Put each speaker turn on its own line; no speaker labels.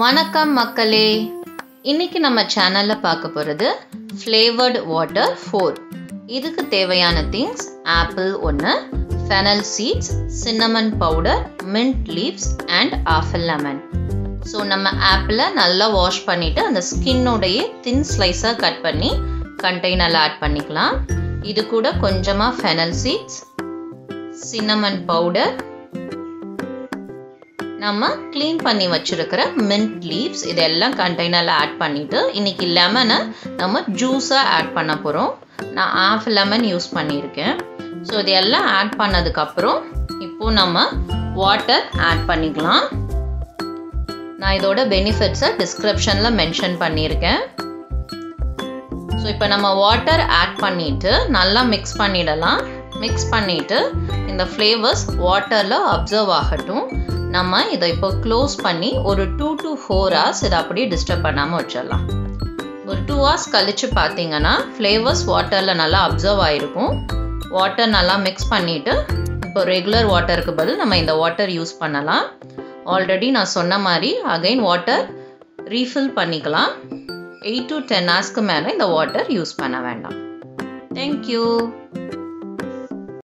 வணக்கம் மக்களே, இன்னைக்கு நம்ம சேனல்ல பார்க்க போகிறது flavored water 4. இதுக்கு தேவையான things apple 1, fennel seeds, cinnamon powder, mint leaves and half a lemon. So நம்ம ஆப்பிளை நல்லா வாஷ் பண்ணிவிட்டு அந்த ஸ்கின்னோடைய தின் ஸ்லைஸாக கட் பண்ணி கண்டெய்னரில் ஆட் பண்ணிக்கலாம். இது கூட கொஞ்சமாக fennel seeds, cinnamon powder, நம்ம க்ளீன் பண்ணி வச்சிருக்கிற மின்ட் லீவ்ஸ் இதெல்லாம் கண்டெய்னரில் ஆட் பண்ணிவிட்டு இன்றைக்கி லெமனை நம்ம ஜூஸாக ஆட் பண்ண போகிறோம். நான் half லெமன் யூஸ் பண்ணியிருக்கேன். ஸோ இதெல்லாம் ஆட் பண்ணதுக்கப்புறம் இப்போது நம்ம வாட்டர் ஆட் பண்ணிக்கலாம். நான் இதோட பெனிஃபிட்ஸை டிஸ்கிரிப்ஷனில் மென்ஷன் பண்ணியிருக்கேன். ஸோ இப்போ நம்ம வாட்டர் ஆட் பண்ணிவிட்டு நல்லா மிக்ஸ் பண்ணிடலாம். மிக்ஸ் பண்ணிவிட்டு இந்த ஃப்ளேவர்ஸ் வாட்டரில் அப்சர்வ் ஆகட்டும். நம்ம இதை இப்போ க்ளோஸ் பண்ணி ஒரு 2 to 4 hours இதை அப்படியே டிஸ்டர்ப் பண்ணாமல் வச்சிடலாம். ஒரு 2 hours கழித்து பார்த்தீங்கன்னா ஃப்ளேவர்ஸ் வாட்டரில் நல்லா அப்சர்வ் ஆகிருக்கும். வாட்டர் நல்லா மிக்ஸ் பண்ணிவிட்டு இப்போ ரெகுலர் வாட்டருக்கு பதில் நம்ம இந்த வாட்டர் யூஸ் பண்ணலாம். ஆல்ரெடி நான் சொன்ன மாதிரி அகைன் வாட்டர் ரீஃபில் பண்ணிக்கலாம். 8 to 10 hours மேலே இந்த வாட்டர் யூஸ் பண்ண வேண்டாம். தேங்க்யூ.